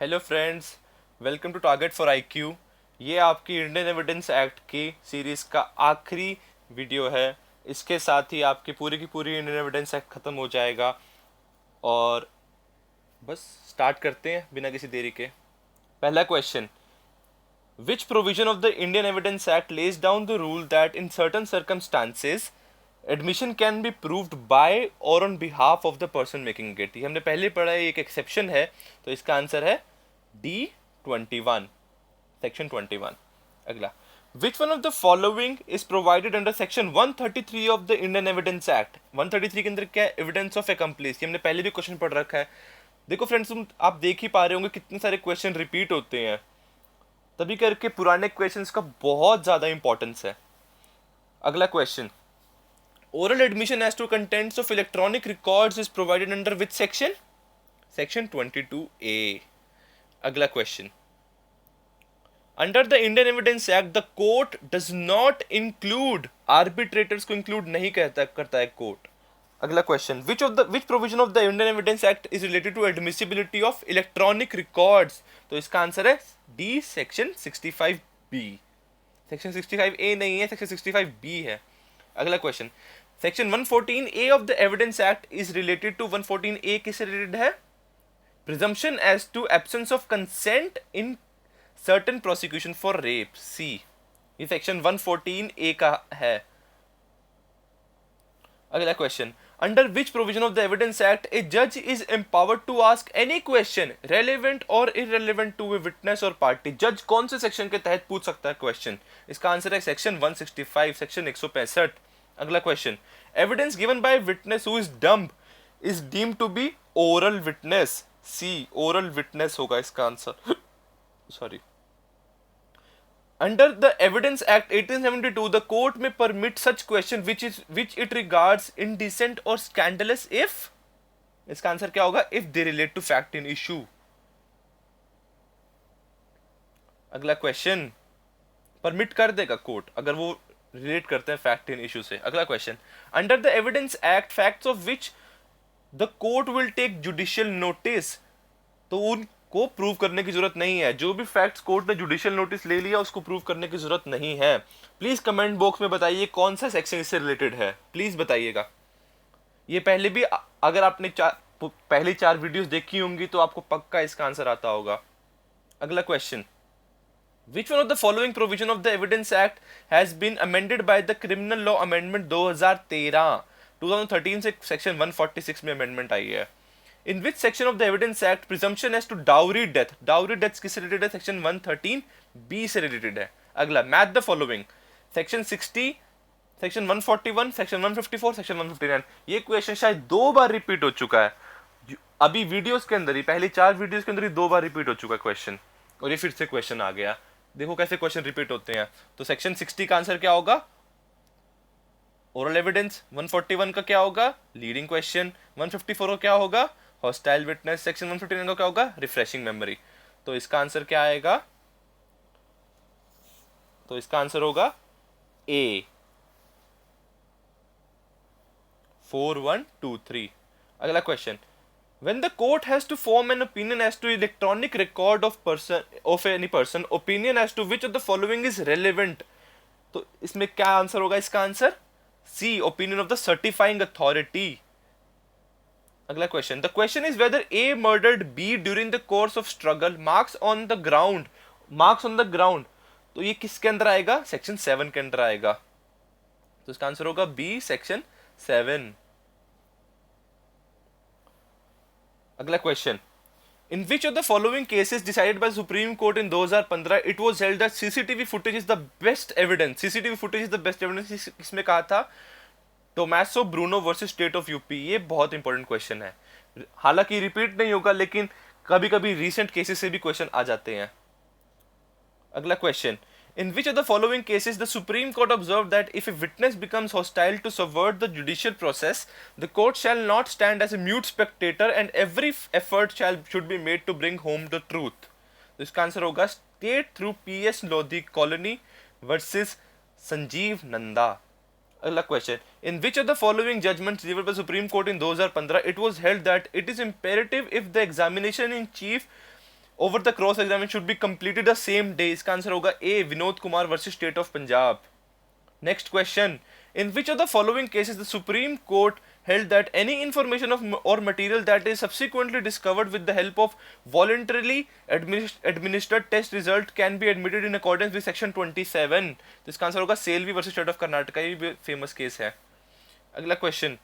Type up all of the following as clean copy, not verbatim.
Hello friends, welcome to target for IQ. ये आपकी Indian evidence act की series का आखिरी वीडियो है। इसके साथ ही आपकी पूरी की पूरी इंडियन एविडेंस एक्ट ख़त्म हो जाएगा। और बस स्टार्ट करते हैं बिना किसी देरी के। पहला question, which provision of the Indian evidence act lays down the rule that in certain circumstances admission can be proved by और on behalf of the person making it. ये हमने पहले पढ़ा है, एक एक्सेप्शन है। तो इसका आंसर है D21, सेक्शन 21। अगला, विच one of the following is provided under section 133 of the Indian evidence act. 133 के अंदर क्या है? Evidence of accomplish. ये हमने पहले भी क्वेश्चन पढ़ रखा है। देखो फ्रेंड्स, तुम आप देख ही पा रहे होंगे कितने सारे क्वेश्चन रिपीट होते हैं, तभी करके पुराने क्वेश्चंस का बहुत ज्यादा इंपॉर्टेंस है। अगला question, oral admission as to contents of electronic records is provided under which section? Section 22A। अगला question, under the Indian evidence act the court does not include arbitrators को इंक्लूड नहीं करता है कोर्ट। अगला question, which provision of the Indian evidence act is related to admissibility of electronic records? तो इसका answer है D, section 65B। Section 65A नहीं है, सेक्शन 65B है। अगला question, section 114A of the evidence act is related to 114A किससे related है? Presumption as to absence of consent in certain prosecution for rape, C. ये section 114A का है। अगला question, under which provision of the evidence act a जज is empowered to ask any question relevant और irrelevant to a witness और party. जज कौन से सेक्शन के तहत पूछ सकता है क्वेश्चन? इसका आंसर है सेक्शन 165, सेक्शन 165। अगला question, evidence given by witness who is dumb is deemed to be oral witness, C. Oral witness होगा इसका answer. Sorry. Under the Evidence Act 1872, the court may permit such question which it regards indecent or scandalous if, इसका answer क्या होगा? If they relate to fact in issue। अगला question, permit कर देगा court अगर वो रिलेट करते हैं फैक्ट इन इशू से। अगला question, under the evidence act facts of which the court will take judicial notice. तो उनको प्रूव करने की जरूरत नहीं है। जो भी फैक्ट्स कोर्ट ने जुडिशियल नोटिस ले लिया उसको प्रूव करने की जरूरत नहीं है। प्लीज कमेंट बॉक्स में बताइए कौन सा सेक्शन इससे रिलेटेड है, प्लीज बताइएगा। ये पहले भी अगर आपने पहली 4 वीडियोस देखी होंगी तो आपको पक्का इसका आंसर आता होगा। अगला question, which one of the following provision of the evidence act has been amended by the criminal law amendment 2013? 2013 से सेक्शन 146 में अमेंडमेंट आई है। In which section of the Evidence Act presumption as to dowry death किससे related है? Section 113B से रिलेटेड है। अगला, math the following, section 60, section 141, section 154, section 159। ये क्वेश्चन शायद 2 बार रिपीट हो चुका है अभी वीडियोस के अंदर ही, पहली 4 वीडियोस के अंदर ही 2 बार रिपीट हो चुका है क्वेश्चन, और ये फिर से क्वेश्चन आ गया। देखो कैसे क्वेश्चन रिपीट होते हैं। तो सेक्शन 60 का आंसर क्या होगा? Oral evidence. 141 का क्या होगा? Leading question. 154 का क्या होगा? Hostile witness. सेक्शन 159 का क्या होगा? Refreshing memory. तो इसका आंसर क्या आएगा? तो इसका आंसर होगा ए, 4123। अगला question, when the court has to form an opinion as to electronic record of any person, opinion as to which of the following is relevant। तो इसमें क्या आंसर होगा? इसका answer C, opinion of the certifying authority. अगला question, the question is whether a murdered be during the course of struggle, marks on the ground, marks on the ground. तो ये किसके अंदर आएगा? सेक्शन 7 के अंदर आएगा। तो इसका आंसर होगा बी, सेक्शन 7। अगला question, in which of the following cases decided by supreme court in 2015 it was held that CCTV footage is the best evidence. CCTV footage is the best evidence किसमें कहा था? Tomaso Bruno versus state of UP. ये बहुत important question है, हालांकि repeat नहीं होगा लेकिन कभी कभी रीसेंट केसेस से भी क्वेश्चन आ जाते हैं। अगला question, in which of the following cases the supreme court observe that if a witness becomes hostile to subvert the judicial process the court shall not stand as a mute spectator and every effort should be made to bring home the truth. तो इसका answer होगा state through PS Lodhi colony versus Sanjeev Nanda. अगला question, in which of the following judgments delivered by supreme court in 2015 it was held that it is imperative if the examination in chief over the cross examination should be completed the same day, इसका answer होगा A, Vinod Kumar versus state of Punjab. Next question. In which of the following cases the Supreme Court held that any information of or material that is subsequently discovered with the help of voluntarily administered test result can be admitted in accordance with section 27? तो इसका answer होगा Selvi versus state of Karnataka, ये भी famous case है। अगला question,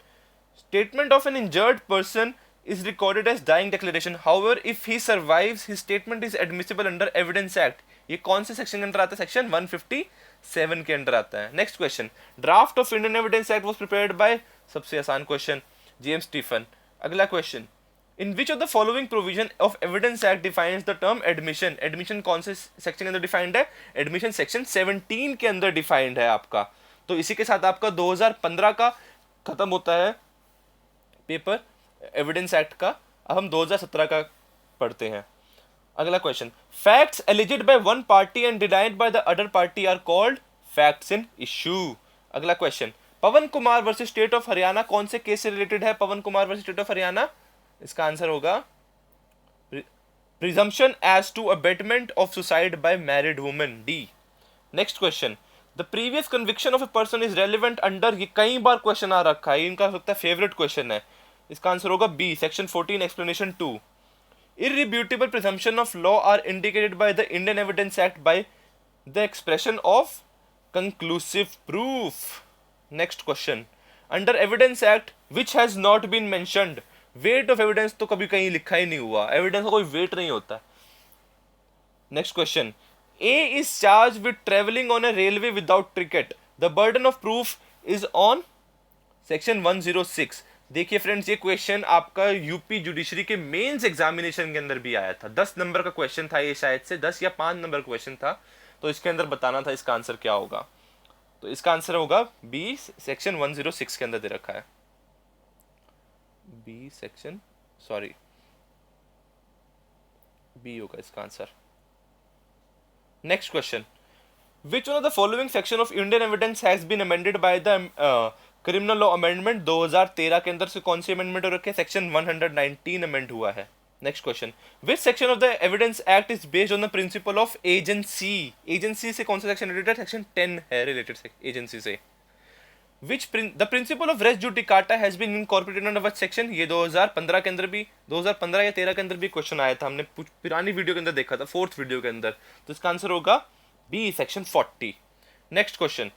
statement of an injured person is recorded as dying declaration. However, if he survives, his statement is admissible under Evidence Act. ये कौन से सेक्शन के अंदर आता है? सेक्शन 157 के अंदर आता है। Next question, draft of Indian evidence act was prepared by, सबसे आसान क्वेश्चन, जेम्स स्टीफन। अगला question, in which of the following provision of evidence act defines the term admission? Admission कौन से सेक्शन के अंदर डिफाइंड है? एडमिशन सेक्शन 17 के अंदर डिफाइंड है आपका। तो इसी के साथ आपका 2015 का खत्म होता है पेपर एविडेंस एक्ट का। अब हम 2017 का पढ़ते हैं। अगला question, facts alleged by one party and denied by the other party are called facts in issue. अगला question, Pawan Kumar versus state of Haryana कौन से केस से रिलेटेड है? Pawan Kumar versus state of Haryana, इसका आंसर होगा presumption as to abetment of suicide by married women, D. Next question, the previous conviction of a person is relevant under, ये कई बार क्वेश्चन आ रखा है, इनका लगता है फेवरेट क्वेश्चन है, इसका आंसर होगा B, section 14 explanation 2। Irrefutable presumption of law are indicated by the Indian Evidence Act by the expression of conclusive proof. Next question, under Evidence Act which has not been mentioned, weight of evidence तो कभी कहीं लिखा ही नहीं हुआ, evidence का कोई weight नहीं होता। Next question, A is charged with traveling on a railway without ticket. The burden of proof is on section 106। देखिए फ्रेंड्स, ये क्वेश्चन आपका यूपी जुडिशरी के मेंस एग्जामिनेशन के अंदर भी आया था। 10 नंबर का क्वेश्चन था ये, शायद से 10 या 5 नंबर क्वेश्चन था। तो इसके अंदर बताना था इसका आंसर क्या होगा। तो इसका आंसर होगा बी, सेक्शन 106 के अंदर दे रखा है, बी सेक्शन, सॉरी बी होगा इसका answer. Next question, which one of the following section of Indian evidence has been amended by the criminal law amendment 2013 के अंदर से कौन सी अमेंडमेंट हो रखी है? सेक्शन 119 अमेंड हुआ है। Next question, which section of the evidence act is based on the principle of agency? Agency से कौन सा सेक्शन रिलेटेड? सेक्शन 10 है रिलेटेड एजेंसी से। Which the principle of res judicata has been incorporated under which section? ये 2015 के अंदर भी, 2015 या 13 के अंदर भी क्वेश्चन आया था, हमने पुरानी वीडियो के अंदर देखा था, 4th वीडियो के अंदर। तो इसका आंसर होगा B, section 40। Next question,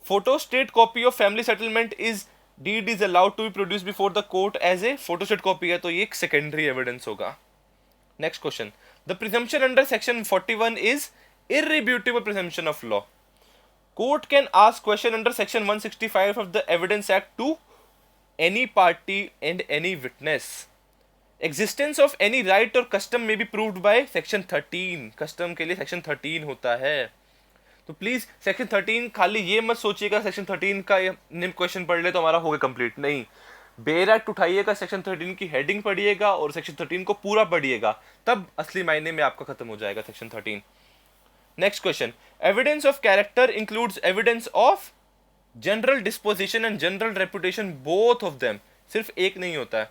photostat copy of family settlement is deed is allowed to be produced before the court as a photostat copy है, तो ये एक secondary evidence होगा। Next question, the presumption under section 41 is irrefutable presumption of law. Court can ask question under section 165 of the Evidence Act to any party and any witness. Existence of any right or custom may be proved by section 13. custom के लिए section 13 होता है। तो please section 13 खाली ये मत सोचिएगा section 13 का निम्न क्वेश्चन पढ़ ले तो हमारा हो गया कंप्लीट, नहीं। बेयर एक्ट उठाइएगा, सेक्शन 13 की हेडिंग पढ़िएगा और सेक्शन 13 को पूरा पढ़िएगा, तब असली मायने में आपका खत्म हो जाएगा section 13। Next question, evidence of character includes evidence of general disposition and general reputation, both of them, सिर्फ एक नहीं होता है।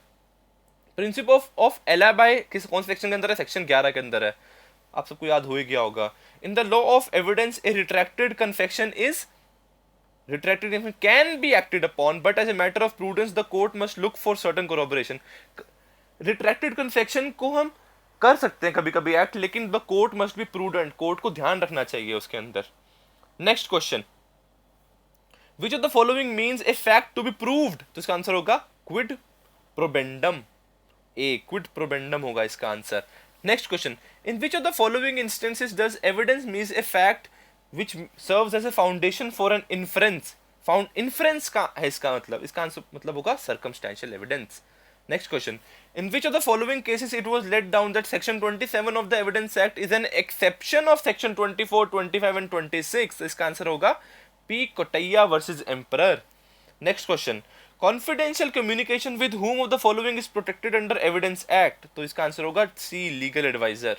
प्रिंसिपल ऑफ एलाबाई किस कौन से सेक्शन के अंदर है? सेक्शन 11 के अंदर है, आप सबको याद हो ही गया होगा। In the law of evidence a retracted confession can be acted upon but as a matter of prudence the court must look for certain corroboration. Retracted confession को हम कर सकते हैं कभी कभी एक्ट, लेकिन the court must be prudent, court को ध्यान रखना चाहिए उसके अंदर। Next question, which of the following means a fact to be proved? तो इसका आंसर होगा क्विड प्रोबेंडम, ए क्विड प्रोबेंडम होगा इसका answer. Next question, in which of the following instances does evidence means a fact which serves as a foundation for an inference? Inference का है इसका मतलब, इसका आंसर मतलब होगा circumstantial evidence। Next question, in which of the following cases it was laid down that section 27 of the Evidence Act is an exception of section 24, 25 and 26? इसका answer होगा P. Kotaiya versus Emperor। Next question, confidential communication with whom of the following is protected under Evidence Act? तो इसका answer होगा C, legal adviser.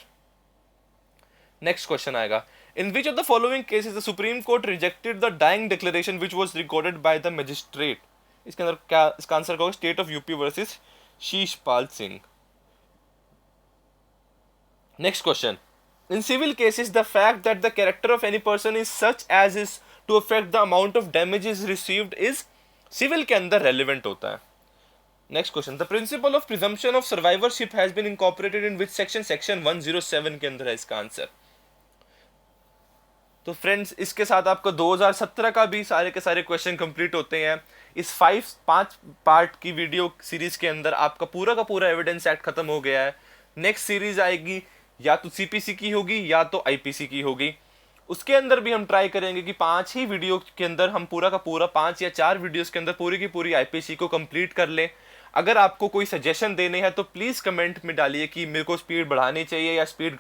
Next question आएगा, in which of the following cases the supreme court rejected the dying declaration which was recorded by the magistrate? इसके अंदर क्या, इसका answer होगा state of UP versus Sheeshpal Singh. Next question, in civil cases the fact that the character of any person is such as is to affect the amount of damages received is civil के अंदर relevant होता है। Next question, the principle of presumption of survivorship has been incorporated in which section, section 107 के अंदर है इसका answer. तो friends इसके साथ आपको 2017 का भी सारे के सारे क्वेश्चन कंप्लीट होते हैं। इस 5 पार्ट की वीडियो सीरीज के अंदर आपका पूरा का पूरा एविडेंस एक्ट खत्म हो गया है। नेक्स्ट सीरीज आएगी या तो सीपीसी की होगी या तो आईपीसी की होगी। उसके अंदर भी हम ट्राई करेंगे कि 5 ही वीडियो के अंदर हम पूरा का पूरा 5 या 4 वीडियोस के अंदर पूरी की पूरी आईपीसी को कंप्लीट कर लें। अगर आपको कोई सजेशन देने हैं तो प्लीज़ कमेंट में डालिए कि मेरे को स्पीड बढ़ानी चाहिए या स्पीड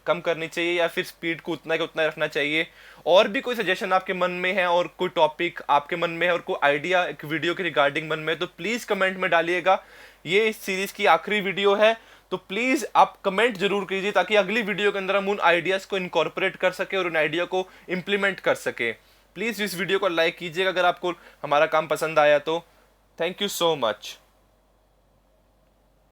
कम करनी चाहिए या फिर स्पीड को उतना का उतना रखना चाहिए। और भी कोई सजेशन आपके मन में है और कोई टॉपिक आपके मन में है और कोई आइडिया एक वीडियो के रिगार्डिंग मन में है तो प्लीज़ कमेंट में डालिएगा। ये इस सीरीज़ की आखिरी वीडियो है तो प्लीज़ आप कमेंट जरूर कीजिए ताकि अगली वीडियो के अंदर हम उन आइडियाज़ को इनकॉर्पोरेट कर सके और उन आइडिया को इम्प्लीमेंट कर सके। प्लीज़ इस वीडियो को लाइक कीजिएगा अगर आपको हमारा काम पसंद आया तो। Thank you so much.